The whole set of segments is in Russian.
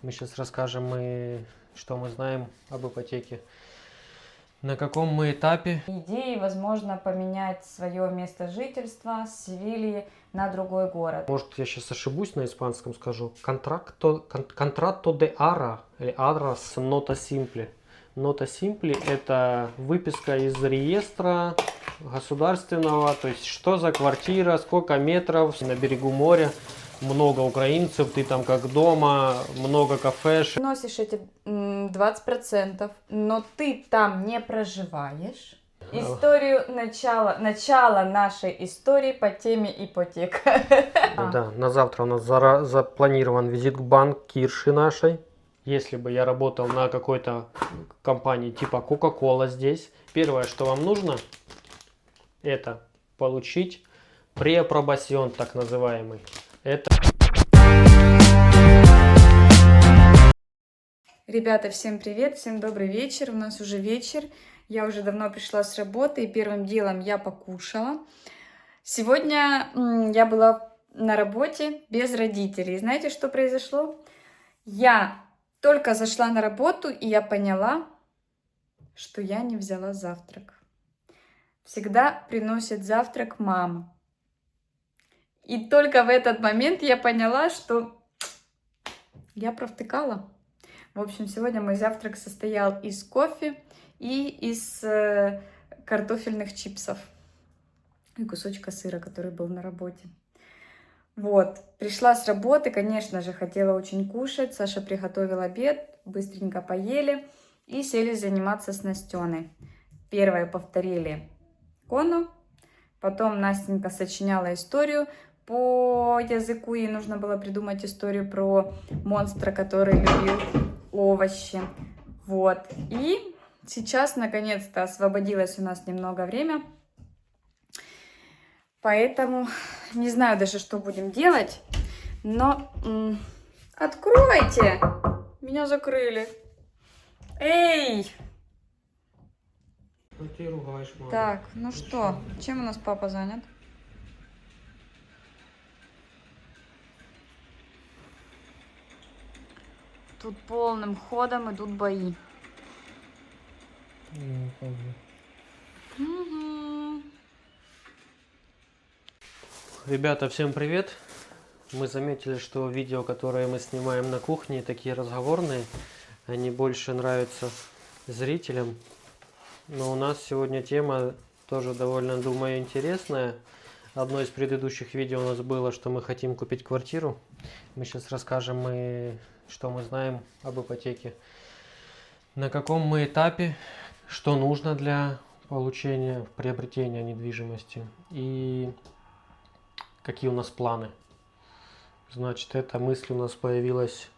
Мы сейчас расскажем, что мы знаем об ипотеке. На каком мы этапе? Идеи, возможно, поменять свое место жительства с Севильи на другой город. Может, я сейчас ошибусь, на испанском скажу. Contratto de ara или aras nota simple. Nota simple – это выписка из реестра государственного, то есть что за квартира, сколько метров на берегу моря. Много украинцев, ты там как дома, много кафешек. Носишь эти 20%, но ты там не проживаешь. Историю начала нашей истории по теме ипотека. Да, на завтра у нас запланирован визит к банкирше нашей. Если бы я работал на какой-то компании типа Coca-Cola здесь, первое, что вам нужно, это получить преапробасьон, так называемый. Ребята, всем привет, всем добрый вечер. У нас уже вечер. Я уже давно пришла с работы, и первым делом я покушала. Сегодня я была на работе без родителей. Знаете, что произошло? Я только зашла на работу, и я поняла, что я не взяла завтрак. Всегда приносит завтрак мама. И только в этот момент я поняла, что я провтыкала. В общем, сегодня мой завтрак состоял из кофе и из картофельных чипсов. И кусочка сыра, который был на работе. Вот. Пришла с работы, конечно же, хотела очень кушать. Саша приготовил обед, быстренько поели и сели заниматься с Настеной. Первое повторили кону, потом Настенька сочиняла историю. По языку ей нужно было придумать историю про монстра, который любил овощи. Вот. И сейчас, наконец-то, освободилось у нас немного время. Поэтому не знаю даже, что будем делать. Но... Откройте! Меня закрыли. Эй! Ты ругаешь, мама. Так, ну что, чем у нас папа занят? Тут полным ходом идут бои. Ребята, всем привет! Мы заметили, что видео, которые мы снимаем на кухне, такие разговорные, они больше нравятся зрителям. Но у нас сегодня тема тоже довольно, думаю, интересная. Одно из предыдущих видео у нас было, что мы хотим купить квартиру. Мы сейчас расскажем, что мы знаем об ипотеке. На каком мы этапе, что нужно для получения, приобретения недвижимости и какие у нас планы. Значит, эта мысль у нас появилась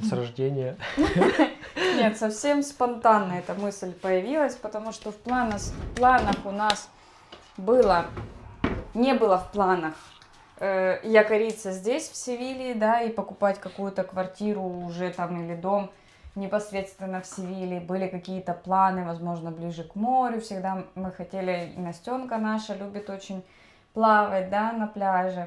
с рождения. Нет, совсем спонтанно эта мысль появилась, потому что в планах у нас не было в планах якориться здесь, в Севилье, да, и покупать какую-то квартиру уже там или дом непосредственно в Севилье. Были какие-то планы, возможно, ближе к морю. Всегда мы хотели, и Настенка наша любит очень плавать, да, на пляже.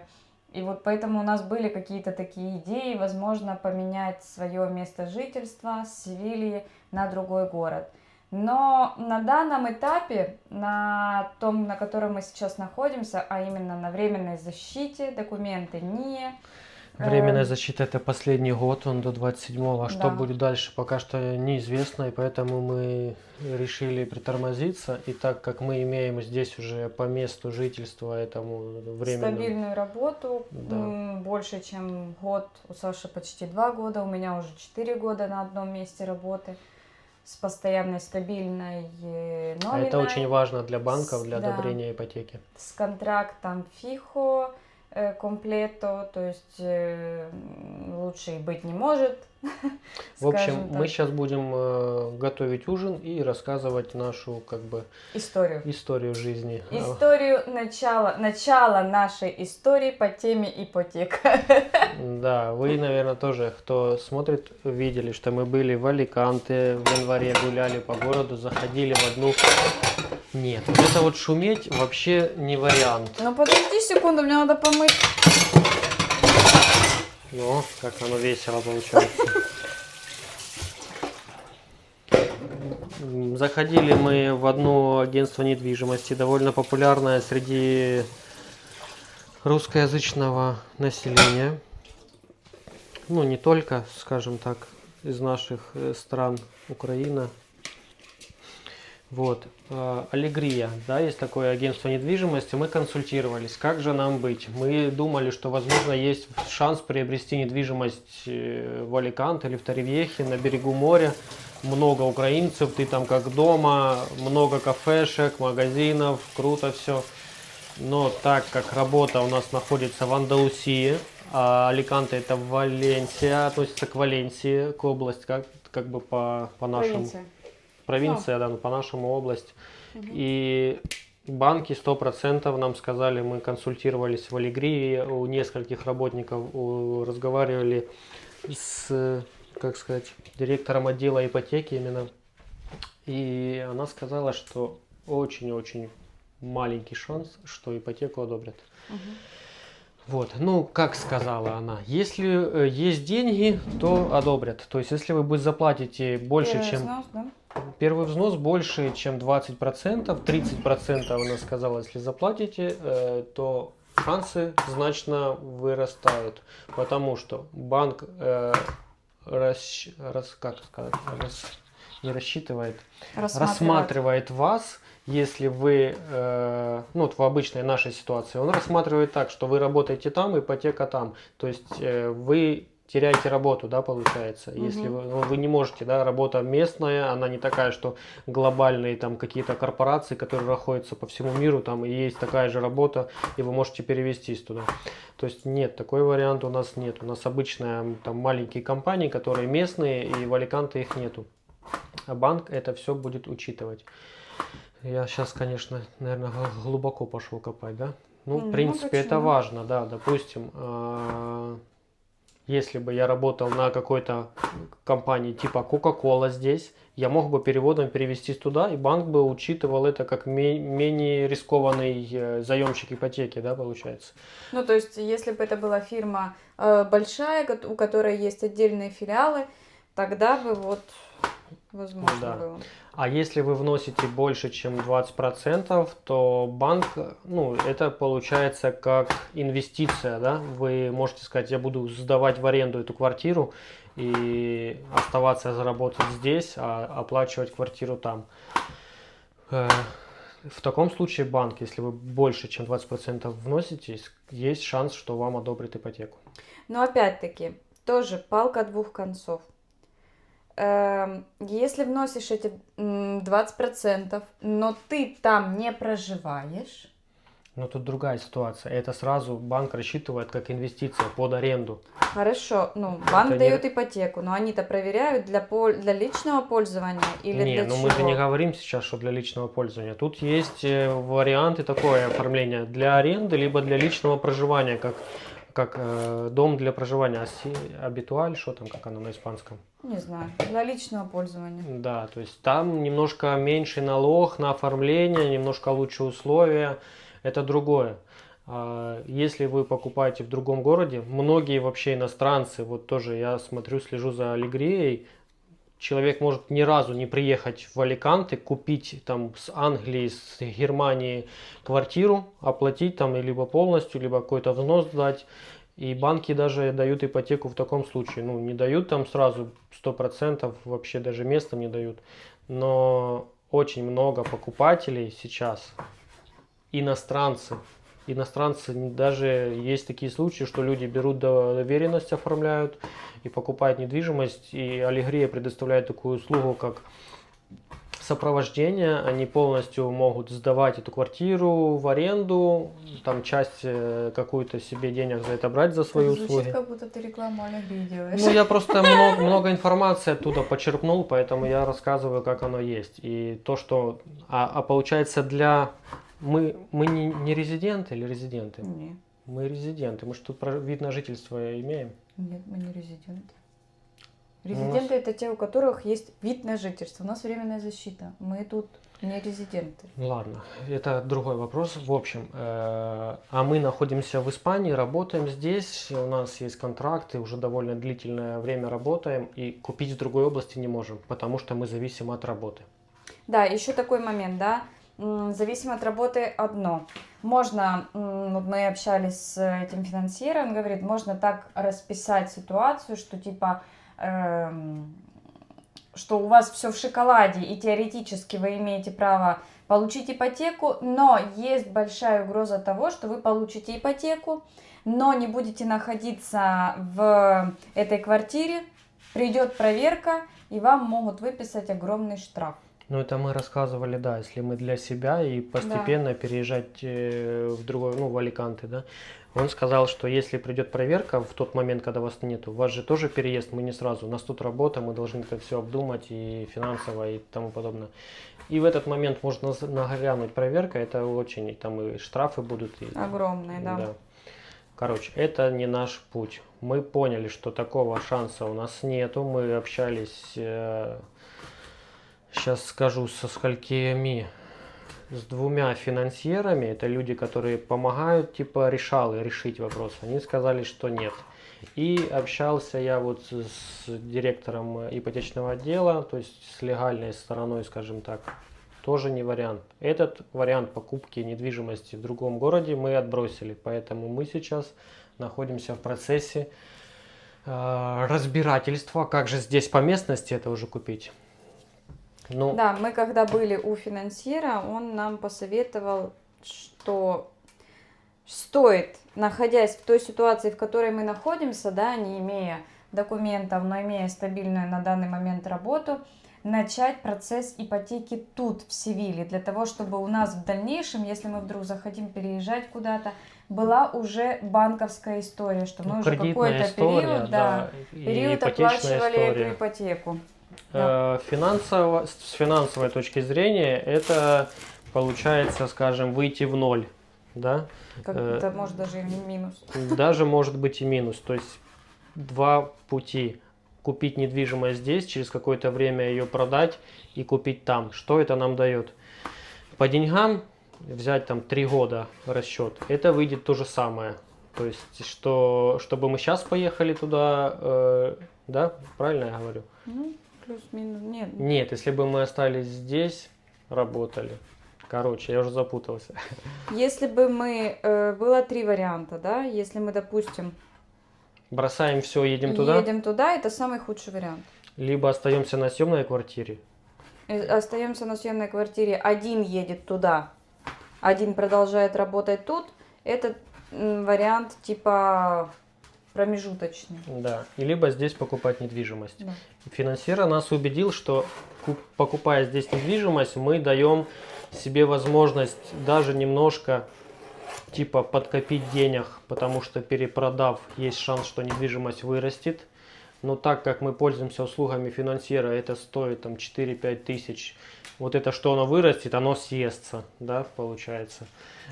И вот поэтому у нас были какие-то такие идеи, возможно, поменять свое место жительства с Севильи на другой город. Но на данном этапе, на том, на котором мы сейчас находимся, а именно на временной защите, документы не... Временная защита это последний год, он до 27-го. А что Да. будет дальше, пока что неизвестно, и поэтому мы решили притормозиться. И так как мы имеем здесь уже по месту жительства этому временному... Стабильную работу, Да. больше чем год, у Саши почти 2 года, у меня уже 4 года на одном месте работы. С постоянной стабильной А это очень важно для банков, для да, одобрения ипотеки. с контрактом фихо, комплето, то есть лучше и быть не может. В общем, скажем мы так. сейчас будем готовить ужин и рассказывать нашу историю жизни. Историю начала нашей истории по теме ипотека. Да, вы, наверное, тоже, кто смотрит, видели, что мы были в Аликанте, в январе гуляли по городу, заходили в одну... Нет, вот это вот шуметь вообще не вариант. Ну подожди секунду, мне надо помыть. Ну, как оно весело получается. Заходили мы в одно агентство недвижимости, довольно популярное среди русскоязычного населения. Ну, не только, скажем так, из наших стран, Украина. Вот. Аллегрия, да, есть такое агентство недвижимости. Мы консультировались, как же нам быть. Мы думали, что, возможно, есть шанс приобрести недвижимость в Аликанте или в Торревьехе на берегу моря. Много украинцев, ты там как дома, много кафешек, магазинов, круто все. Но так как работа у нас находится в Андалусии, а Аликанте это Валенсия, относится к Валенсии, к области, как бы по нашему. Провинция, да, по нашему область. И банки 100% нам сказали, мы консультировались в Аллегрии, у нескольких работников разговаривали с, как сказать, директором отдела ипотеки именно. И она сказала, что очень-очень маленький шанс, что ипотеку одобрят. Вот, ну, как сказала она, если есть деньги, то одобрят. То есть, если вы заплатите больше, чем... Взнос, да? Первый взнос больше, чем 20%, 30% она сказала, если заплатите, то шансы значно вырастают. Потому что банк не рассчитывает, рассматривает вас. Если вы, ну вот в обычной нашей ситуации, он рассматривает так, что вы работаете там, ипотека там. То есть вы теряете работу, да, получается. Если вы не можете, да, работа местная, она не такая, что глобальные там какие-то корпорации, которые находятся по всему миру, там и есть такая же работа, и вы можете перевестись туда. То есть нет, такой вариант у нас нет. У нас обычные там маленькие компании, которые местные, и в Аликанте их нету. А банк это все будет учитывать. Я сейчас, конечно, наверное, глубоко пошел копать, да? Ну, в принципе, это важно, да. Допустим, если бы я работал на какой-то компании типа Coca-Cola здесь, я мог бы переводом перевестись туда, и банк бы учитывал это как менее рискованный заемщик ипотеки, да, получается. Ну, то есть, если бы это была фирма большая, у которой есть отдельные филиалы, тогда бы вот возможно было. А если вы вносите больше, чем 20%, то банк, ну, это получается как инвестиция, да? Вы можете сказать, я буду сдавать в аренду эту квартиру и оставаться заработать здесь, а оплачивать квартиру там. В таком случае банк, если вы больше, чем 20% вносите, есть шанс, что вам одобрят ипотеку. Но опять-таки, тоже палка двух концов. Если вносишь эти 20%, но ты там не проживаешь... Но тут другая ситуация. Это сразу банк рассчитывает как инвестиция под аренду. Хорошо, ну банк дает ипотеку, но они-то проверяют для личного пользования или для чего? Мы же не говорим сейчас, что для личного пользования. Тут есть варианты такое оформления для аренды, либо для личного проживания, как дом для проживания, абитуаль, что там, как оно на испанском? Не знаю, для личного пользования. Да, то есть там немножко меньший налог на оформление, немножко лучше условия, это другое. Если вы покупаете в другом городе, многие вообще иностранцы, вот тоже я смотрю, слежу за Аллегрией, человек может ни разу не приехать в Аликанте, купить там с Англии, с Германии квартиру, оплатить там либо полностью, либо какой-то взнос дать. И банки даже дают ипотеку в таком случае. Ну, не дают там сразу 100%, вообще даже местом не дают. Но очень много покупателей сейчас, иностранцы, даже есть такие случаи, что люди берут доверенность, оформляют и покупают недвижимость. И Аллегрия предоставляет такую услугу, как сопровождение. Они полностью могут сдавать эту квартиру в аренду, там часть какую-то себе денег за это брать за свои услуги. Звучит, как будто ты рекламу Аллегрии делаешь. Ну, я просто много информации оттуда почерпнул, поэтому я рассказываю, как оно есть. И то, что... А получается для... Мы не резиденты или резиденты? Нет. Мы резиденты. Мы же тут вид на жительство имеем. Нет, мы не резиденты. Резиденты это те, у которых есть вид на жительство. У нас временная защита. Мы тут не резиденты. Ладно, это другой вопрос. В общем, а мы находимся в Испании, работаем здесь. У нас есть контракты, уже довольно длительное время работаем. И купить в другой области не можем, потому что мы зависим от работы. Да, еще такой момент, да, зависимо от работы одно. Можно, вот мы общались с этим финансьером, он говорит, можно так расписать ситуацию, что типа, что у вас все в шоколаде, и теоретически вы имеете право получить ипотеку, но есть большая угроза того, что вы получите ипотеку, но не будете находиться в этой квартире, придет проверка, и вам могут выписать огромный штраф. Ну, это мы рассказывали, да, если мы для себя и постепенно переезжать в другой, ну, в Аликанте, да. Он сказал, что если придет проверка в тот момент, когда вас нету, у вас же тоже переезд, мы не сразу, у нас тут работа, мы должны это все обдумать и финансово и тому подобное. И в этот момент можно нагрянуть проверка, это очень, и там и штрафы будут. И, огромные, да. Короче, это не наш путь. Мы поняли, что такого шанса у нас нету, мы общались... Сейчас скажу, со сколькими, с 2 финансьерами, это люди, которые помогают, типа, решить вопрос. Они сказали, что нет. И общался я вот с директором ипотечного отдела, то есть с легальной стороной, скажем так, тоже не вариант. Этот вариант покупки недвижимости в другом городе мы отбросили, поэтому мы сейчас находимся в процессе разбирательства, как же здесь по местности это уже купить. Ну, да, мы когда были у финансьера, он нам посоветовал, что стоит, находясь в той ситуации, в которой мы находимся, да, не имея документов, но имея стабильную на данный момент работу, начать процесс ипотеки тут, в Севиле, для того, чтобы у нас в дальнейшем, если мы вдруг захотим переезжать куда-то, была уже банковская история, что мы уже какой-то период, период оплачивали эту ипотеку. Да. С финансовой точки зрения это получается, скажем, выйти в ноль, да? Это может даже и минус. Даже может быть и минус. То есть 2 пути: купить недвижимость здесь, через какое-то время ее продать и купить там. Что это нам дает? По деньгам взять там 3 года расчет, это выйдет то же самое. То есть, чтобы мы сейчас поехали туда, да, правильно я говорю? Ну, плюс-минус, нет. Нет, если бы мы остались здесь, работали. Короче, я уже запутался. Если бы мы... было 3 варианта, да? Если мы, допустим... Бросаем все, едем туда? Едем туда, это самый худший вариант. Либо остаемся на съемной квартире. Остаемся на съемной квартире, один едет туда, один продолжает работать тут. Это вариант типа промежуточный. Да, и либо здесь покупать недвижимость. Да. Финансьер нас убедил, что покупая здесь недвижимость, мы даем себе возможность даже немножко типа подкопить денег, потому что перепродав, есть шанс, что недвижимость вырастет. Но так как мы пользуемся услугами финансьера, это стоит там 4-5 тысяч. Вот это, что оно вырастет, оно съестся, да, получается.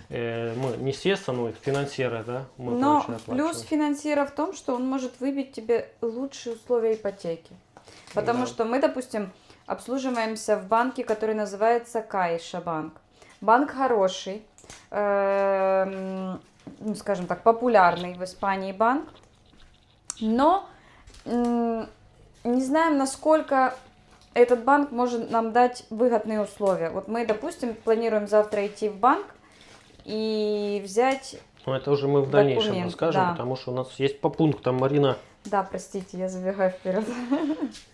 Мы не съестся, но финансьера, да, мы Но оплачиваем. плюс финансьера в том, что он может выбить тебе лучшие условия ипотеки. Потому что мы, допустим, обслуживаемся в банке, который называется Кайша банк. Банк хороший, скажем так, популярный в Испании банк. Но не знаем, насколько этот банк может нам дать выгодные условия. Вот мы, допустим, планируем завтра идти в банк и взять... Ну, это уже мы в дальнейшем расскажем, да. Потому что у нас есть по пунктам, Марина. Да, простите, я забегаю вперед.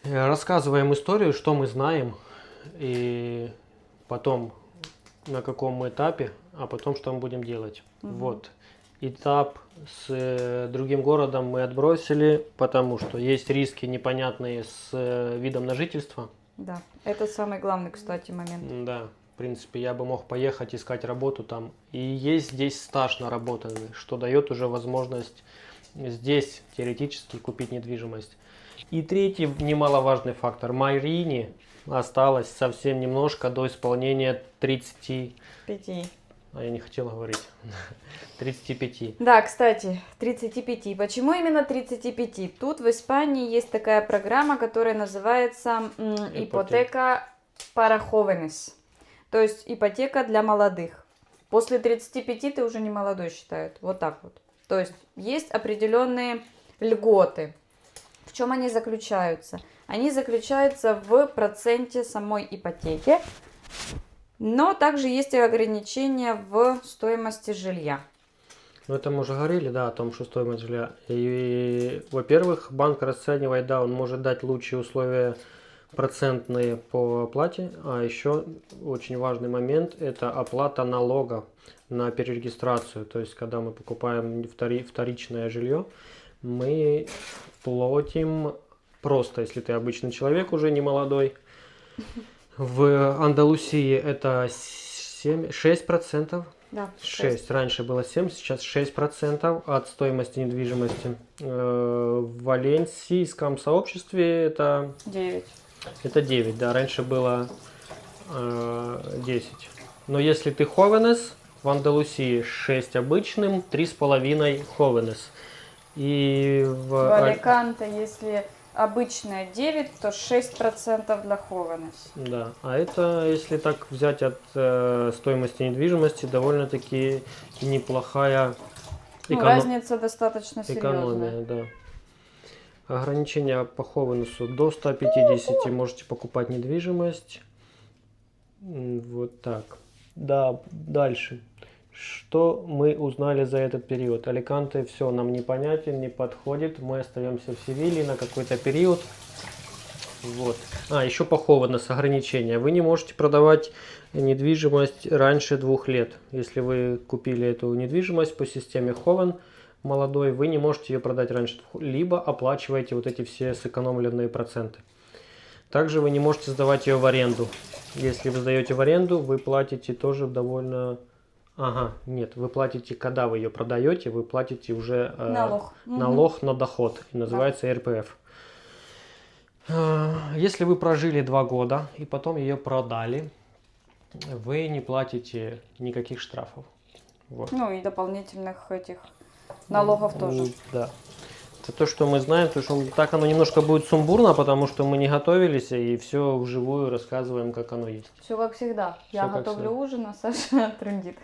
Рассказываем историю, что мы знаем, и потом на каком мы этапе, а потом что мы будем делать. Вот. Этап с другим городом мы отбросили, потому что есть риски непонятные с видом на жительство. Да, это самый главный, кстати, момент. Да, в принципе, я бы мог поехать искать работу там. И есть здесь стаж наработанный, что дает уже возможность здесь теоретически купить недвижимость. И третий немаловажный фактор. Марине осталось совсем немножко до исполнения 35. А я не хотела говорить. 35. Да, кстати, 35. Почему именно 35? Тут в Испании есть такая программа, которая называется ипотека para jóvenes. То есть ипотека для молодых. После 35 ты уже не молодой считают. Вот так вот. То есть есть определенные льготы. В чем они заключаются? Они заключаются в проценте самой ипотеки, но также есть и ограничения в стоимости жилья. Ну, это мы уже говорили, да, о том, что стоимость жилья. И, во-первых, банк расценивает, да, он может дать лучшие условия процентные по оплате, а еще очень важный момент – это оплата налога на перерегистрацию. То есть, когда мы покупаем вторичное жилье, мы платим просто, если ты обычный человек, уже не молодой. В Андалусии это 6%. Да, 6. Раньше было 7, сейчас 6% от стоимости недвижимости. В Валенсийском сообществе это 9. Это 9, да, раньше было 10. Но если ты ховенес, в Андалусии 6 обычным, 3,5 ховенес. И В Аликанте, если обычная 9, то 6% для хованес. Да, а это, если так взять от стоимости недвижимости, довольно-таки неплохая Разница достаточно экономия, серьезная. да. Ограничения по ховенесу до 150 можете покупать недвижимость. Вот так. Да, дальше. Что мы узнали за этот период? Аликанте все нам непонятен, не подходит. Мы остаемся в Севилье на какой-то период. Вот. Еще по ховенесу ограничения. Вы не можете продавать недвижимость раньше 2 лет. Если вы купили эту недвижимость по системе Ховен, молодой, вы не можете ее продать раньше, либо оплачиваете вот эти все сэкономленные проценты. Также вы не можете сдавать ее в аренду. Если вы сдаете в аренду, вы платите тоже довольно... Нет, вы платите, когда вы ее продаете, вы платите уже налог на доход, и называется РПФ. Если вы прожили 2 года и потом ее продали, вы не платите никаких штрафов. Вот. Ну и дополнительных этих налогов тоже. Да. Это то, что мы знаем, то, что так оно немножко будет сумбурно, потому что мы не готовились и все вживую рассказываем, как оно есть. Все как всегда. Всё Я как готовлю всегда. ужин, а Саша трындит.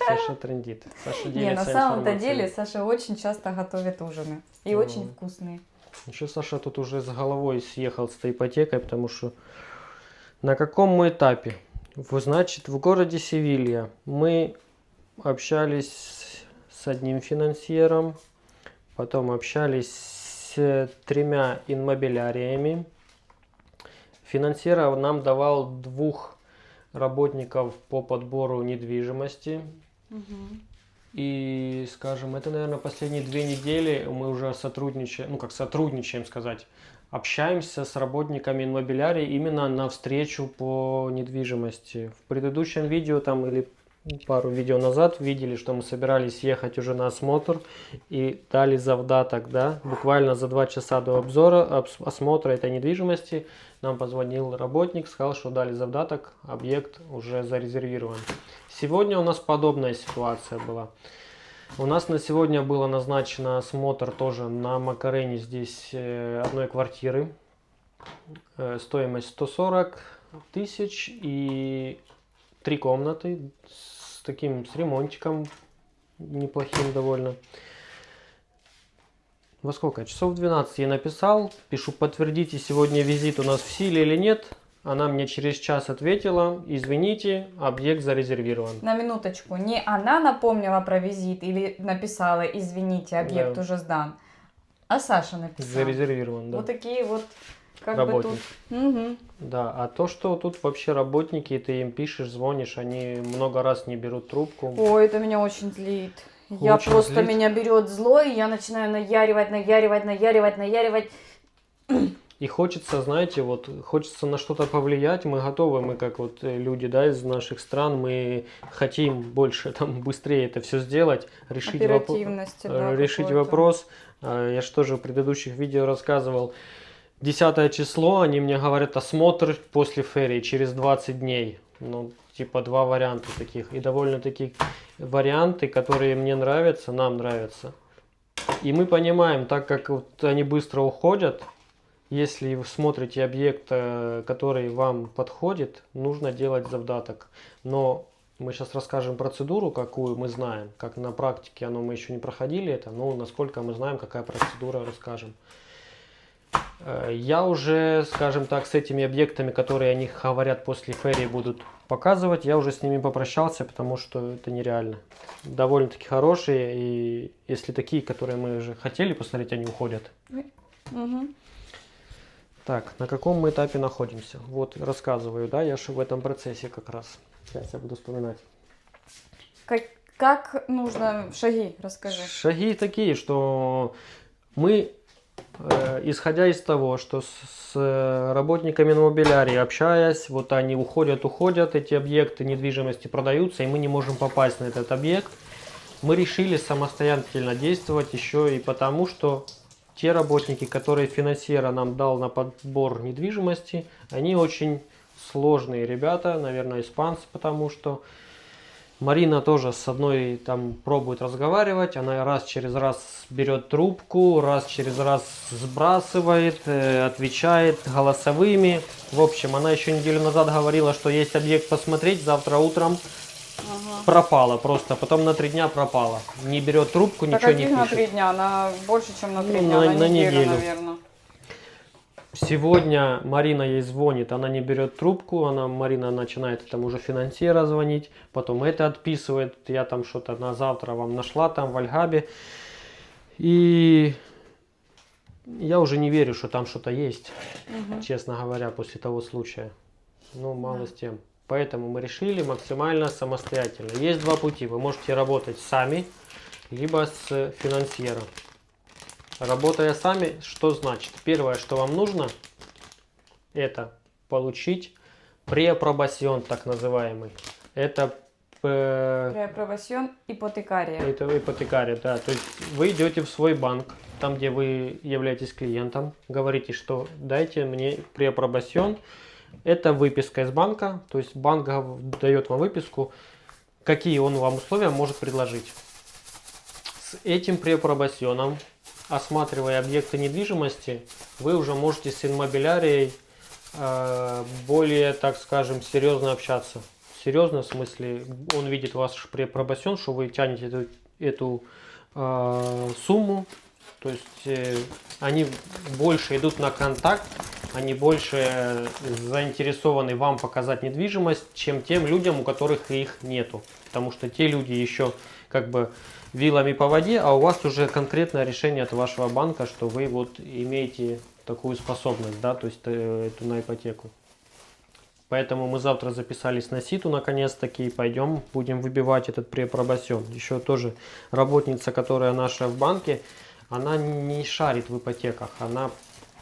Саша трындит. Саша Не, делится на самом-то информацией. деле Саша очень часто готовит ужины. И Ну. очень вкусные. Еще Саша тут уже с головой съехал с этой ипотекой, потому что на каком мы этапе? Значит, в городе Севилья мы общались с одним финансьером, потом общались с 3 инмобиляриями. Финансьер нам давал 2 работников по подбору недвижимости. И, скажем, это, наверное, последние 2 недели мы уже сотрудничаем сказать, общаемся с работниками инмобилярии именно на встречу по недвижимости. В предыдущем видео там или пару видео назад видели, что мы собирались ехать уже на осмотр и дали завдаток, да, буквально за 2 часа до осмотра этой недвижимости нам позвонил работник, сказал, что дали завдаток, объект уже зарезервирован. Сегодня у нас подобная ситуация была. У нас на сегодня было назначено осмотр тоже на Макарене здесь одной квартиры. Стоимость 140 тысяч и 3 комнаты с ремонтиком неплохим довольно. Во сколько? Часов 12 я написал, пишу: подтвердите, сегодня визит у нас в силе или нет. Она мне через час ответила: извините, объект зарезервирован. На минуточку, не она напомнила про визит или написала: извините, объект уже сдан, а Саша написала. Зарезервирован, да. Вот такие вот как работник. бы тут. Угу. Да, а то, что тут вообще работники, ты им пишешь, звонишь, они много раз не берут трубку. Ой, это меня очень злит. Я Очень просто злит. меня берет зло, и я начинаю наяривать. И хочется, знаете, вот хочется на что-то повлиять. Мы готовы, мы как вот люди, да, из наших стран, мы хотим больше, там, быстрее это все сделать, решить, Оперативности, да, решить какой-то. вопрос. Я же тоже в предыдущих видео рассказывал. 10 число, они мне говорят: осмотр после ферии через 20 дней. Ну, типа 2 варианта таких. И довольно-таки варианты, которые мне нравятся, нам нравятся. И мы понимаем, так как вот они быстро уходят, если вы смотрите объект, который вам подходит, нужно делать завдаток. Но мы сейчас расскажем процедуру, какую мы знаем. Как на практике, мы еще не проходили это, но насколько мы знаем, какая процедура, расскажем. Я уже, скажем так, с этими объектами, которые они говорят после ферии будут показывать, я уже с ними попрощался, потому что это нереально. Довольно-таки хорошие, и если такие, которые мы уже хотели посмотреть, они уходят. Угу. Так, на каком мы этапе находимся? Вот рассказываю, да, я же в этом процессе как раз. Сейчас я буду вспоминать. Как нужно шаги, расскажи. Шаги такие, что мы, исходя из того, что с работниками иммобилярии общаясь, вот они уходят, эти объекты недвижимости продаются, и мы не можем попасть на этот объект, мы решили самостоятельно действовать еще и потому, что те работники, которые финансиер нам дал на подбор недвижимости, они очень сложные ребята, наверное, испанцы, потому что Марина тоже с одной там пробует разговаривать, она раз через раз берет трубку, раз через раз сбрасывает, отвечает голосовыми. В общем, она еще неделю назад говорила, что есть объект посмотреть, завтра утром пропала просто, потом на 3 дня пропала. Не берет трубку, ничего не пишет. На 3 дня? На больше, чем на 3 Ну, дня, на неделю, наверное. Сегодня Марина ей звонит, она не берет трубку, Марина начинает там уже финансиера звонить, потом это отписывает, я там что-то на завтра вам нашла там в Альгабе. И я уже не верю, что там что-то есть, честно говоря, после того случая. Ну, мало с тем. Поэтому мы решили максимально самостоятельно. Есть 2 пути. Вы можете работать сами, либо с финансьером. Работая сами, что значит? Первое, что вам нужно, это получить преапробасьон, так называемый. Это преапробасьон ипотекария. Это ипотекария, да. То есть вы идете в свой банк, там, где вы являетесь клиентом, говорите, что дайте мне преапробасьон. Это выписка из банка, то есть банк дает вам выписку, какие он вам условия может предложить. С этим преапробасьоном, осматривая объекты недвижимости, вы уже можете с инмобилярией более, так скажем, серьезно общаться. Серьезно, в смысле, он видит ваш преапробасьон, что вы тянете эту сумму. То есть они больше идут на контакт, они больше заинтересованы вам показать недвижимость, чем тем людям, у которых их нету. Потому что те люди еще как бы вилами по воде, а у вас уже конкретное решение от вашего банка, что вы вот имеете такую способность, да, то есть эту на ипотеку. Поэтому мы завтра записались на ситу наконец-таки и пойдем, будем выбивать этот преапробасьон. Еще тоже работница, которая наша в банке, она не шарит в ипотеках, она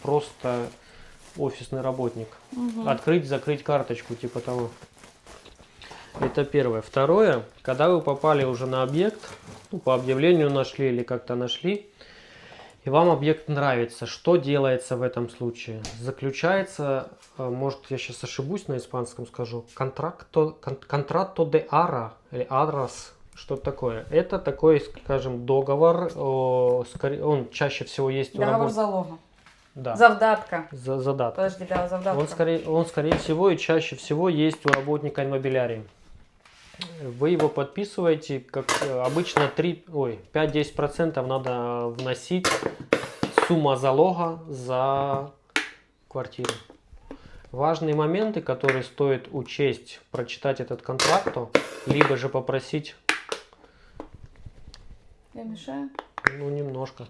просто офисный работник. Открыть, закрыть карточку, типа того. Это первое. Второе, когда вы попали уже на объект, ну, по объявлению нашли или как-то нашли, и вам объект нравится, что делается в этом случае? Заключается, может я сейчас ошибусь на испанском скажу, контракто де ара или аррас. Что такое? Это такой, скажем, договор, он чаще всего есть у договор залога. Да. Завдатка. Задатка. Подожди, да, завдатка. Он скорее всего и чаще всего есть у работника иммобилярии. Вы его подписываете, как обычно 5-10% надо вносить сумма залога за квартиру. Важные моменты, которые стоит учесть, прочитать этот контракт, либо же попросить... Я мешаю? Ну, немножко.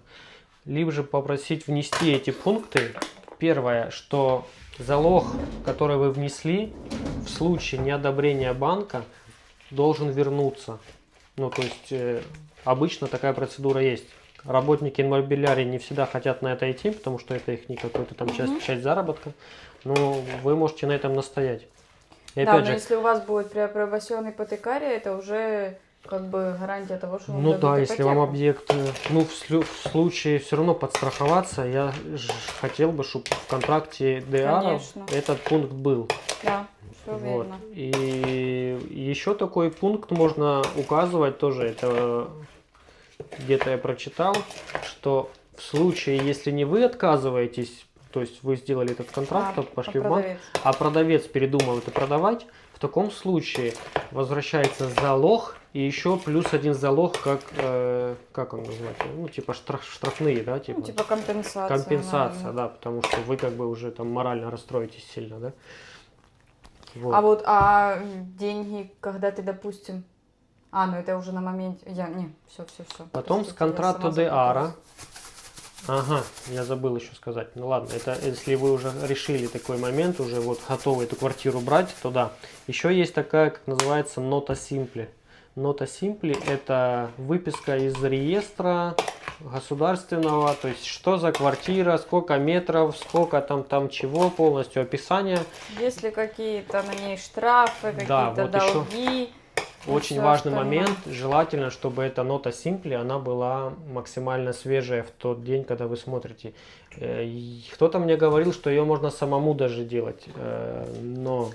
Либо же попросить внести эти пункты. Первое, что залог, который вы внесли, в случае неодобрения банка, должен вернуться. Ну, то есть, обычно такая процедура есть. Работники иммобилярии не всегда хотят на это идти, потому что это их не какой-то там часть заработка. Но вы можете на этом настоять. И да, опять но же, если у вас будет преапробасьон ипотекария, это уже как бы гарантия того, что вам ну дадут да, ипотеку. если вам объект, ну в случае все равно подстраховаться, я хотел бы, чтобы в контракте ДА этот пункт был. Да, все Вот. верно. И еще такой пункт можно указывать тоже, это где-то я прочитал, что в случае, если не вы отказываетесь, то есть вы сделали этот контракт, пошли в банк, продавец. а продавец передумал это продавать, в таком случае возвращается залог и еще плюс один залог, как он называется, ну типа штрафные, да, типа. Ну, типа компенсация. Компенсация, наверное. да, потому что вы как бы уже там морально расстроитесь сильно, да. Вот. А деньги, когда ты, допустим... ну это уже на моменте... все. Потом с контракту де ара. Ага, я забыл еще сказать. Ну ладно, это если вы уже решили такой момент, уже вот готовы эту квартиру брать, то да. Еще есть такая, как называется, нота симпли. Нота симпли это выписка из реестра государственного, то есть что за квартира, сколько метров, сколько там чего, полностью описание. Если какие-то на ней штрафы, Да, какие-то вот долги. Очень важный момент, желательно, чтобы эта нота симпли, она была максимально свежая в тот день, когда вы смотрите. Кто-то мне говорил, что ее можно самому даже делать, но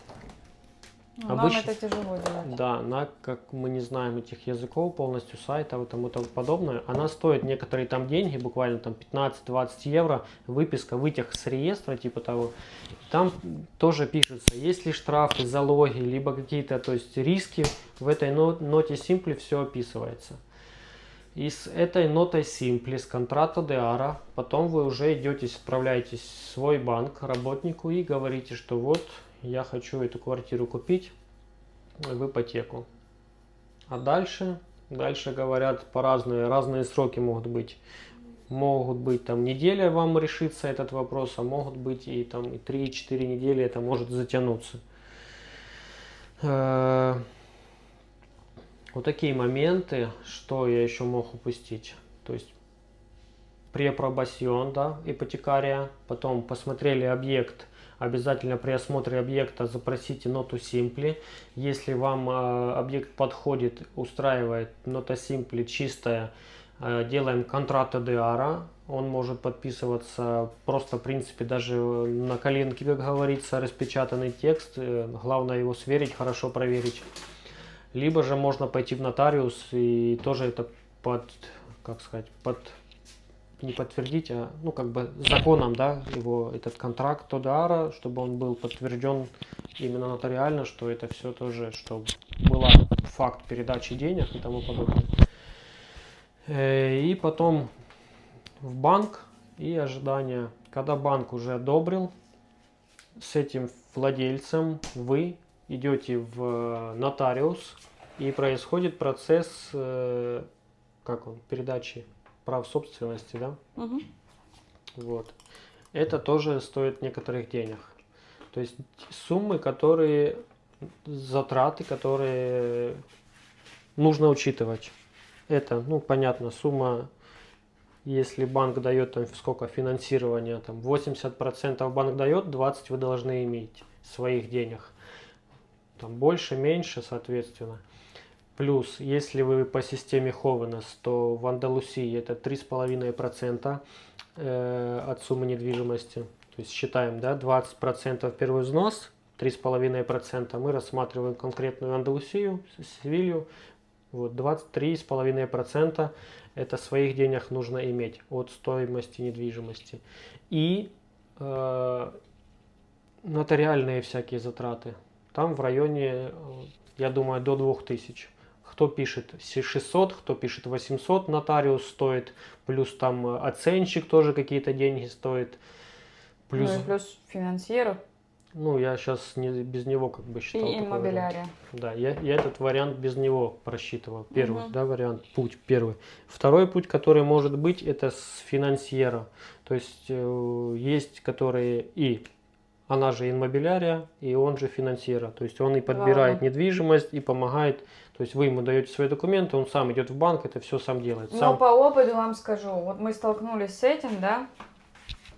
обычно... Нам это тяжело делать. Да, она, как мы не знаем этих языков, полностью сайтов и тому подобное, она стоит некоторые там деньги, буквально там 15-20 евро, выписка, вытяг с реестра, типа того. Там тоже пишется, есть ли штрафы, залоги, либо какие-то, то есть риски, в этой ноте симпли все описывается. И с этой нотой симпли, с контракта де ара, потом вы уже идете, отправляетесь в свой банк работнику и говорите, что вот, я хочу эту квартиру купить в ипотеку. А дальше говорят по-разному, разные сроки могут быть. Могут быть там неделя вам решится этот вопрос, а могут быть и там и 3-4 недели это может затянуться. Вот такие моменты, что я еще мог упустить. То есть преапробасьон, да, ипотекария, потом посмотрели объект, обязательно при осмотре объекта запросите ноту симпли. Если вам объект подходит, устраивает, нота симпли чистая, делаем контракта де ара. Он может подписываться просто, в принципе, даже на коленке, как говорится, распечатанный текст. Главное его сверить, хорошо проверить. Либо же можно пойти в нотариус и тоже это не подтвердить, а ну как бы законом, да, его этот контракт Тодара, чтобы он был подтвержден именно нотариально, что это все тоже, что был факт передачи денег и тому подобное. И потом в банк и ожидание, когда банк уже одобрил, с этим владельцем вы идете в нотариус и происходит процесс передачи прав собственности, да? Угу. Вот. Это тоже стоит некоторых денег. То есть суммы, затраты, которые нужно учитывать. Это, ну, понятно, сумма, если банк дает там сколько финансирования, там 80% банк дает, 20% вы должны иметь своих денег. Там больше, меньше, соответственно. Плюс, если вы по системе Ховенес, то в Андалусии это 3,5% от суммы недвижимости. То есть считаем, да, 20% первый взнос, 3,5% мы рассматриваем конкретную Андалусию, Севилью. Вот 23,5% это своих денег нужно иметь от стоимости недвижимости. И нотариальные всякие затраты. Там в районе, я думаю, до 2000. Кто пишет 600, кто пишет 800, нотариус стоит, плюс там оценщик тоже какие-то деньги стоит. Плюс, ну и плюс финансьеру. Ну, я сейчас без него как бы считал. И иммобилярия. Да, я этот вариант без него просчитывал. Первый, да, вариант, путь первый. Второй путь, который может быть, это с финансьера. То есть есть, которые она же иммобилярия, и он же финансьера. То есть он и подбирает недвижимость, и помогает. То есть вы ему даете свои документы, он сам идет в банк, это все сам делает. Но по опыту вам скажу, вот мы столкнулись с этим, да,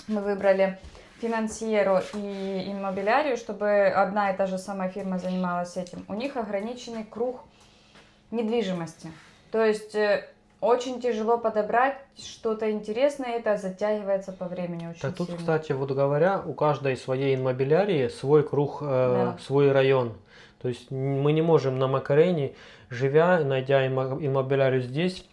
мы выбрали финансьеру и иммобилярию, чтобы одна и та же самая фирма занималась этим. У них ограниченный круг недвижимости. То есть очень тяжело подобрать что-то интересное, это затягивается по времени очень так тут, сильно. Кстати, вот говоря, у каждой своей иммобилярии свой круг, свой район. То есть мы не можем на Макарене, живя, найдя иммобилярию здесь,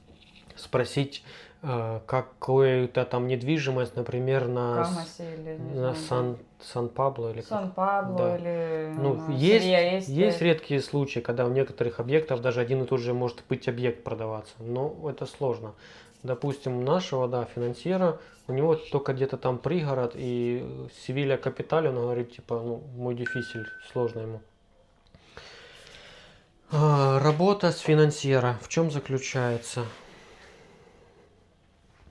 спросить какую-то там недвижимость, например, на, Камасе или, не на знаю, Сан-Пабло или как. Сан-Пабло Да. или Ну, на есть Севья-Эсте. редкие случаи, когда у некоторых объектов даже один и тот же может быть объект продаваться, но это сложно. Допустим, у нашего, да, финансьера, у него только где-то там пригород, и Севилья Капиталь, он говорит, типа, ну, мой дефисель, сложно ему. Работа с финансьера в чем заключается?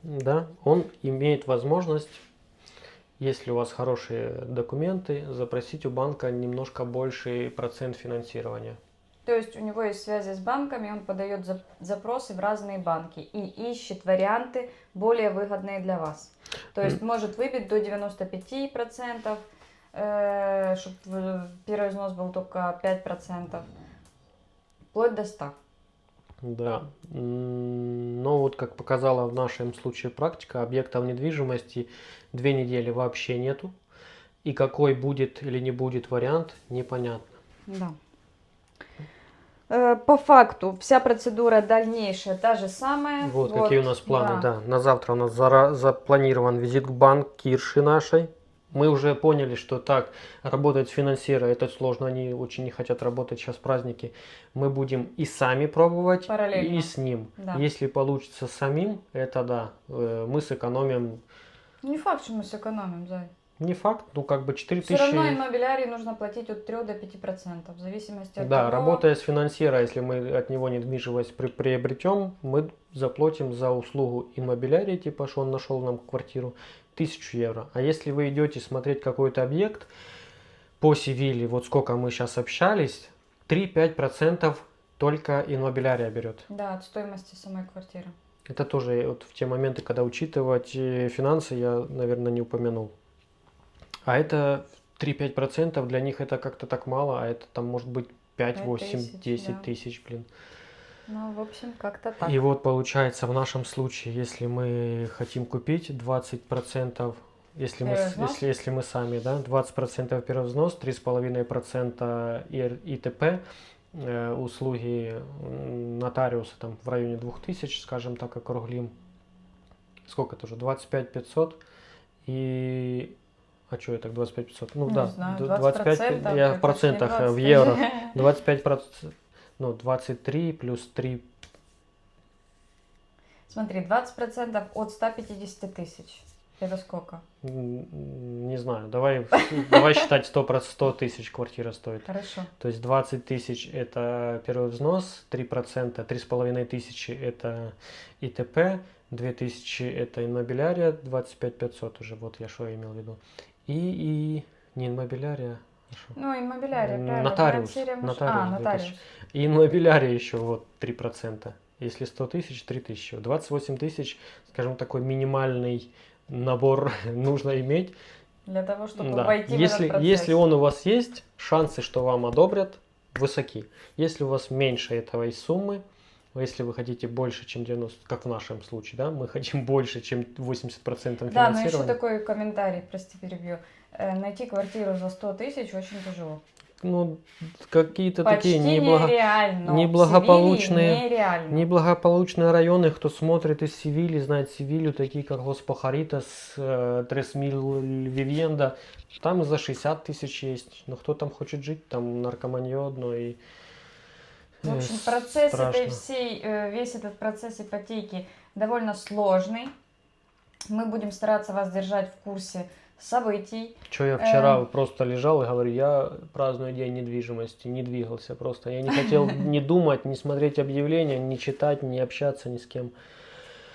Да, он имеет возможность, если у вас хорошие документы, запросить у банка немножко больший процент финансирования. То есть у него есть связи с банками, он подает запросы в разные банки и ищет варианты более выгодные для вас. То есть может выбить до 95%, чтобы первый взнос был только 5%, вплоть до 100%. Да, но вот как показала в нашем случае практика, объектов недвижимости 2 недели вообще нету. И какой будет или не будет вариант, непонятно. Да. По факту вся процедура дальнейшая та же самая. Вот какие у нас планы, да. На завтра у нас запланирован визит к банкирше нашей. Мы уже поняли, что так, работать с финансьером это сложно, они очень не хотят работать, сейчас праздники. Мы будем и сами пробовать, параллельно, и с ним. Да. Если получится самим, это да, мы сэкономим. Не факт, что мы сэкономим, Зай. Не факт, ну как бы 4000. Все равно иммобилярии нужно платить от 3 до 5%, в зависимости от Да, того... работая с финансьером, если мы от него недвижимость приобретем, мы заплатим за услугу иммобилярии, типа, что он нашел нам квартиру, 1000 евро. А если вы идете смотреть какой-то объект по Севилье, вот сколько мы сейчас общались, 3-5% только иммобилярия берет. Да, от стоимости самой квартиры. Это тоже вот в те моменты, когда учитывать финансы, я, наверное, не упомянул. А это 3-5% для них это как-то так мало, а это там может быть 5, 8, 10 да. тысяч, блин. Ну, в общем, как-то так. И вот получается в нашем случае, если мы хотим купить 20%, если мы сами, да, 20% первый взнос, 3,5% ИТП, услуги нотариуса там в районе 2000, скажем так, округлим. Сколько это уже? 25 500 и... А что я так 25 500? Ну не да, знаю, 25, я в процентах, 20. в евро. 25%, ну 23 плюс 3. Смотри, 20% от 150 тысяч. Это сколько? Не знаю, давай считать 100 тысяч квартира стоит. Хорошо. То есть 20 тысяч это первый взнос, 3%, 3,5 тысячи это ИТП, 2000 это иммобилярия, 25 500 уже, вот я что имел в виду. И не иммобилярия, а что? Ну, иммобилярия, правильно. Нотариус. Нотариус. И иммобилярия еще вот 3%. Если 100 тысяч, 3000. 28 тысяч, скажем, такой минимальный набор нужно иметь. Для того, чтобы Да. войти в этот процесс. Если он у вас есть, шансы, что вам одобрят, высоки. Если у вас меньше этой суммы, если вы хотите больше, чем 90, как в нашем случае, да, мы хотим больше, чем 80% финансирования. Да, но еще такой комментарий, прости, перебью. Найти квартиру за 100 тысяч очень тяжело. Ну, какие-то Почти такие неблагополучные районы, кто смотрит из Севильи, знает Севилью, такие как Лос-Пахаритас, Трес-Мил-Вивьенда, там за 60 тысяч есть, но кто там хочет жить, там наркоманье одно и в общем, процесс весь этот процесс ипотеки довольно сложный. Мы будем стараться вас держать в курсе событий. Что я вчера просто лежал и говорю, я праздную день недвижимости, не двигался просто. Я не хотел ни думать, ни смотреть объявления, ни читать, ни общаться ни с кем.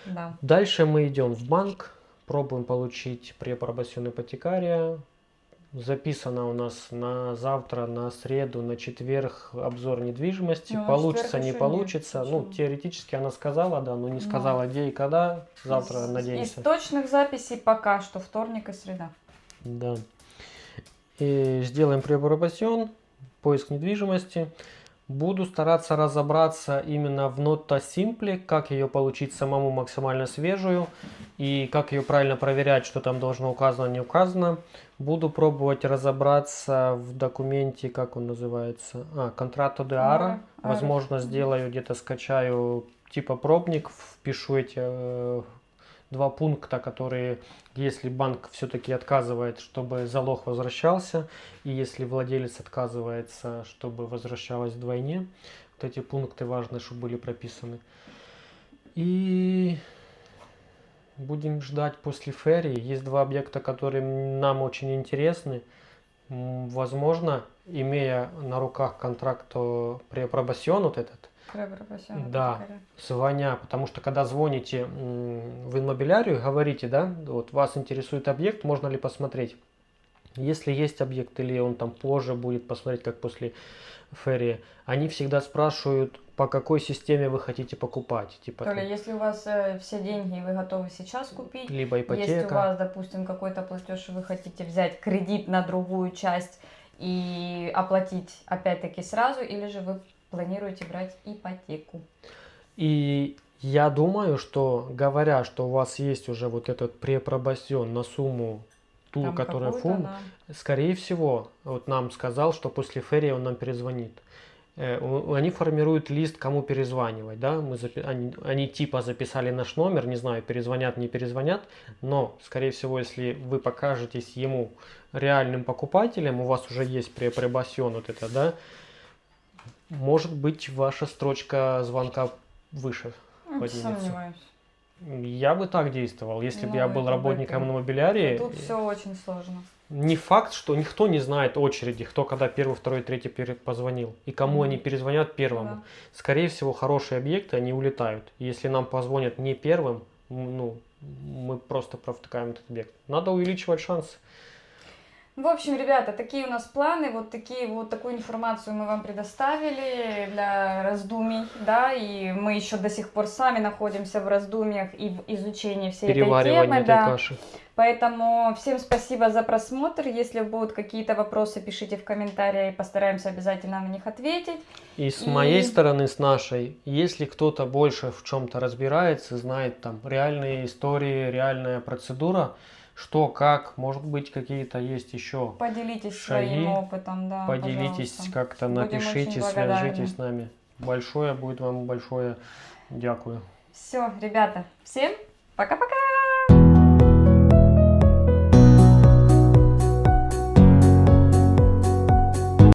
Да. Дальше мы идем в банк, пробуем получить преапробационную ипотекария. Записано у нас на завтра, на среду, на четверг обзор недвижимости. Ну, получится, не получится. Нет, ну, теоретически она сказала, да, но не сказала, где и когда. Завтра надеемся. Из точных записей пока что вторник и среда. Да. И сделаем преапробацион, поиск недвижимости. Буду стараться разобраться именно в Nota Simple, как ее получить самому максимально свежую и как ее правильно проверять, что там должно указано, не указано. Буду пробовать разобраться в документе, как он называется, Contratto de Ara. Возможно, сделаю где-то, скачаю типа пробник, впишу эти два пункта, которые, если банк все-таки отказывает, чтобы залог возвращался, и если владелец отказывается, чтобы возвращалось вдвойне. Вот эти пункты важно, чтобы были прописаны. И будем ждать после ферии. Есть два объекта, которые нам очень интересны. Возможно, имея на руках контракт преапробасьон вот этот, да, звоня, потому что когда звоните в иммобилярию, говорите, да, вот вас интересует объект, можно ли посмотреть. Если есть объект или он там позже будет посмотреть, как после ферии, они всегда спрашивают, по какой системе вы хотите покупать. Типа, то ли если у вас все деньги, и вы готовы сейчас купить, либо ипотека. Если у вас, допустим, какой-то платеж, и вы хотите взять кредит на другую часть и оплатить опять-таки сразу, или же вы планируете брать ипотеку. И я думаю, что говоря, что у вас есть уже вот этот преапробасьон на сумму ту, Там которая фунт, скорее всего, вот нам сказал, что после ферии он нам перезвонит. Они формируют лист, кому перезванивать, да, они типа записали наш номер, не знаю, перезвонят, не перезвонят, но, скорее всего, если вы покажетесь ему реальным покупателем, у вас уже есть преапробасьон вот это, да, может быть, ваша строчка звонка выше поднимется. Сомневаюсь. Я бы так действовал, если бы я был работником иммобилярии. Тут все очень сложно. Не факт, что никто не знает очереди, кто когда первый, второй, третий позвонил, и кому они перезвонят первому. Да. Скорее всего, хорошие объекты, они улетают. Если нам позвонят не первым, ну, мы просто провтыкаем этот объект. Надо увеличивать шансы. В общем, ребята, такие у нас планы, вот такую информацию мы вам предоставили для раздумий, да, и мы еще до сих пор сами находимся в раздумьях и в изучении всей этой темы, этой да. каши. Поэтому всем спасибо за просмотр. Если будут какие-то вопросы, пишите в комментариях, постараемся обязательно на них ответить. И с моей стороны, с нашей, если кто-то больше в чем-то разбирается, знает там реальные истории, реальная процедура, что, как, может быть, какие-то есть еще поделитесь шаги, своим опытом, да, поделитесь, как-то напишите, свяжитесь с нами. Большое будет вам большое дякую. Все, ребята, всем пока-пока!